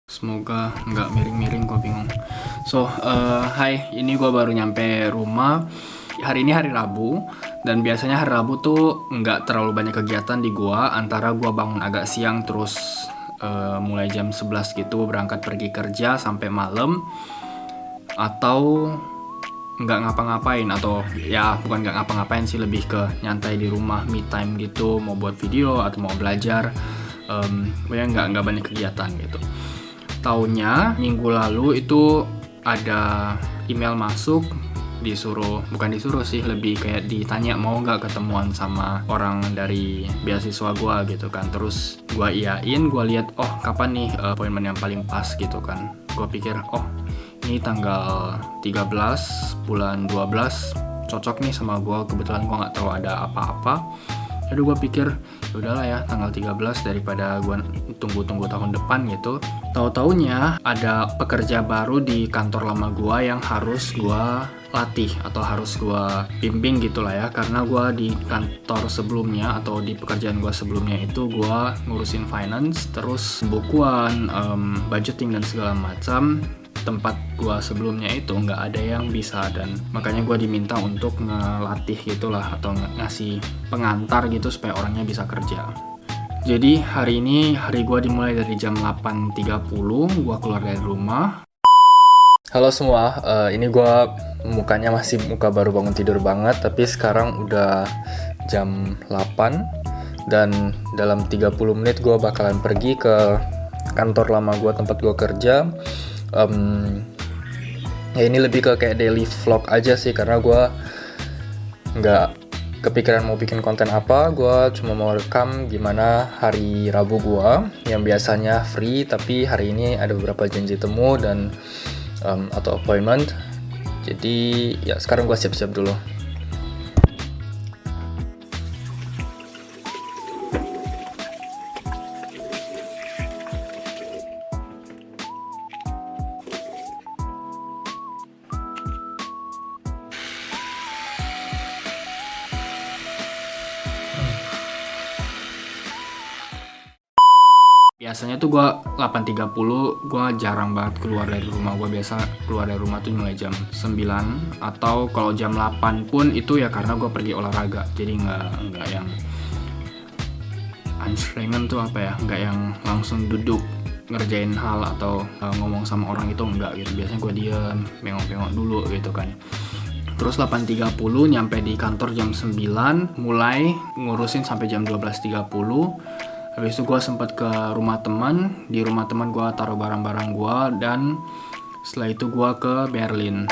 Semoga nggak miring-miring, gue bingung. Hai, ini gue baru nyampe rumah. Hari ini hari Rabu, dan biasanya hari Rabu tuh nggak terlalu banyak kegiatan di gue. Antara gue bangun agak siang, terus mulai jam 11 gitu berangkat pergi kerja sampai malam. Atau nggak ngapa-ngapain, atau ya bukan nggak ngapa-ngapain sih, lebih ke nyantai di rumah, me time gitu, mau buat video atau mau belajar. Pokoknya nggak banyak kegiatan gitu. Taunya minggu lalu itu ada email masuk, bukan disuruh sih, lebih kayak ditanya mau nggak ketemuan sama orang dari beasiswa gue gitu kan. Terus gue iyain, gue lihat kapan nih appointment yang paling pas gitu kan. Gue pikir ini tanggal 13 bulan 12 cocok nih sama gue, kebetulan gue nggak terlalu ada apa-apa. Jadi gue pikir yaudahlah ya, tanggal 13 daripada gue tunggu tahun depan gitu. Tahu-taunya ada pekerja baru di kantor lama gue yang harus gue latih atau harus gue bimbing gitulah ya. Karena gue di kantor sebelumnya atau di pekerjaan gue sebelumnya itu gue ngurusin finance, terus bukuan, budgeting dan segala macam. Tempat gue sebelumnya itu nggak ada yang bisa, dan makanya gue diminta untuk ngelatih gitulah atau ngasih pengantar gitu supaya orangnya bisa kerja. Jadi hari ini hari gue dimulai dari jam 8.30, gue keluar dari rumah. Halo semua, ini gue mukanya masih muka baru bangun tidur banget, tapi sekarang udah jam 8 dan dalam 30 menit gue bakalan pergi ke kantor lama gue, tempat gue kerja. Ya ini lebih ke kayak daily vlog aja sih, karena gue nggak kepikiran mau bikin konten apa. Gue cuma mau rekam gimana hari Rabu gue yang biasanya free, tapi hari ini ada beberapa janji temu dan atau appointment. Jadi ya sekarang gue siap-siap dulu. Biasanya tuh gue 8.30 gue jarang banget keluar dari rumah. Gue biasa keluar dari rumah tuh mulai jam 9, atau kalau jam 8 pun itu ya karena gue pergi olahraga. Jadi nggak yang anstrengen tuh apa ya, nggak yang langsung duduk ngerjain hal atau ngomong sama orang, itu enggak gitu. Biasanya gue diem, bengong-bengong dulu gitu kan. Terus 8.30 nyampe di kantor jam 9, mulai ngurusin sampai jam 12.30. Habis itu gue sempat ke rumah teman. Di rumah teman gue taruh barang-barang gue, dan setelah itu gue ke Berlin.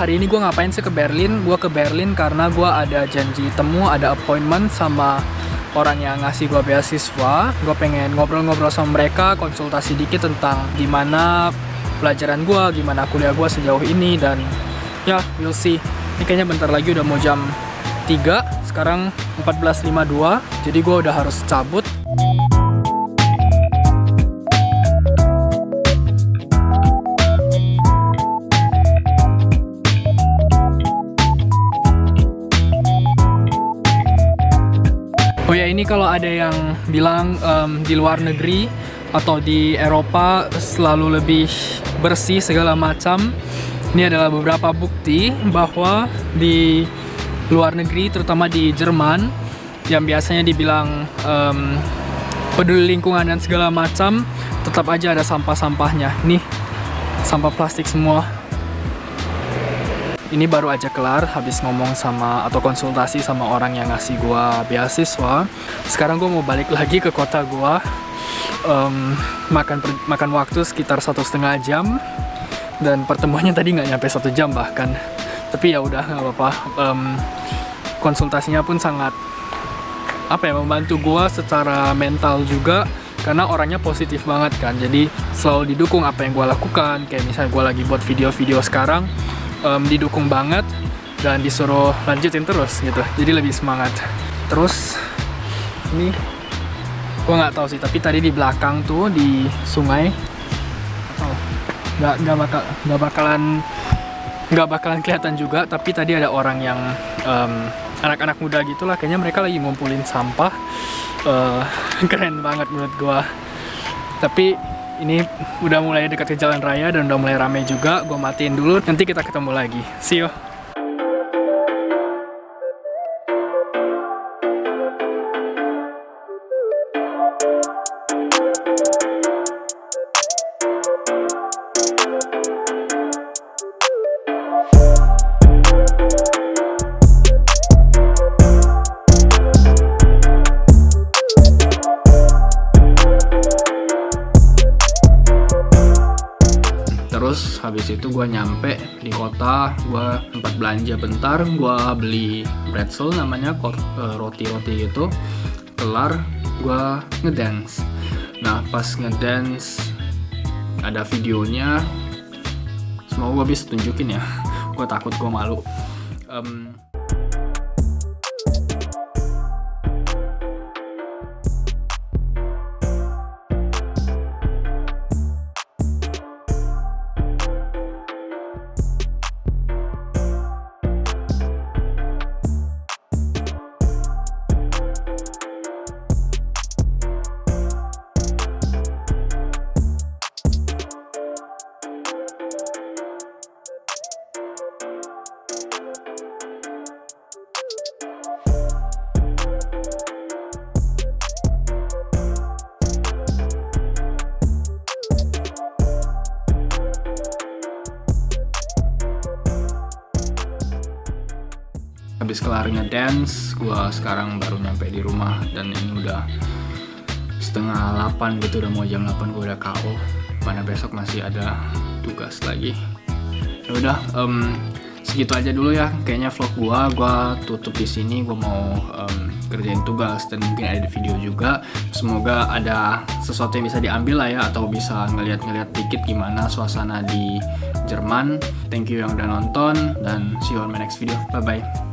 Hari ini gue ngapain sih ke Berlin? Gue ke Berlin karena gue ada janji temu, ada appointment sama orang yang ngasih gue beasiswa. Gue pengen ngobrol-ngobrol sama mereka, konsultasi dikit tentang gimana pelajaran gue, gimana kuliah gue sejauh ini, dan ya we'll see. Ini kayaknya bentar lagi udah mau jam 3, sekarang 14.52, jadi gue udah harus cabut. Oh ya, ini kalau ada yang bilang di luar negeri atau di Eropa selalu lebih bersih segala macam, ini adalah beberapa bukti bahwa di luar negeri, terutama di Jerman, yang biasanya dibilang peduli lingkungan dan segala macam, tetap aja ada sampah-sampahnya. Nih, sampah plastik semua. Ini baru aja kelar habis ngomong sama atau konsultasi sama orang yang ngasih gua beasiswa. Sekarang gua mau balik lagi ke kota gua. Makan waktu sekitar 1,5 jam, dan pertemuannya tadi nggak nyampe 1 jam bahkan. Tapi ya udah, nggak apa-apa. Konsultasinya pun sangat membantu gua secara mental juga, karena orangnya positif banget kan. Jadi selalu didukung apa yang gua lakukan. Kayak misalnya gua lagi buat video-video sekarang, didukung banget dan disuruh lanjutin terus gitu. Jadi lebih semangat. Terus ini gue nggak tahu sih, tapi tadi di belakang tuh di sungai, nggak bakalan kelihatan juga, tapi tadi ada orang yang anak-anak muda gitulah, kayaknya mereka lagi ngumpulin sampah. Keren banget menurut gue. Tapi ini udah mulai dekat ke jalan raya dan udah mulai ramai juga. Gue matiin dulu, nanti kita ketemu lagi. See you. Terus habis itu gue nyampe di kota, gue tempat belanja bentar, gue beli pretzel namanya, roti-roti gitu. Kelar, gue ngedance. Nah pas ngedance ada videonya, semoga gue bisa tunjukin ya. Gue takut gue malu. Habis kelar ngedance, gue sekarang baru nyampe di rumah, dan ini udah 7:30 gitu, udah mau jam 8, gue udah KO. Mana besok masih ada tugas lagi. Ya udah, segitu aja dulu ya. Kayaknya vlog gue tutup di sini. Gue mau kerjain tugas dan mungkin ada video juga. Semoga ada sesuatu yang bisa diambil lah ya, atau bisa ngeliat dikit gimana suasana di Jerman. Thank you yang udah nonton, dan see you on my next video. Bye bye.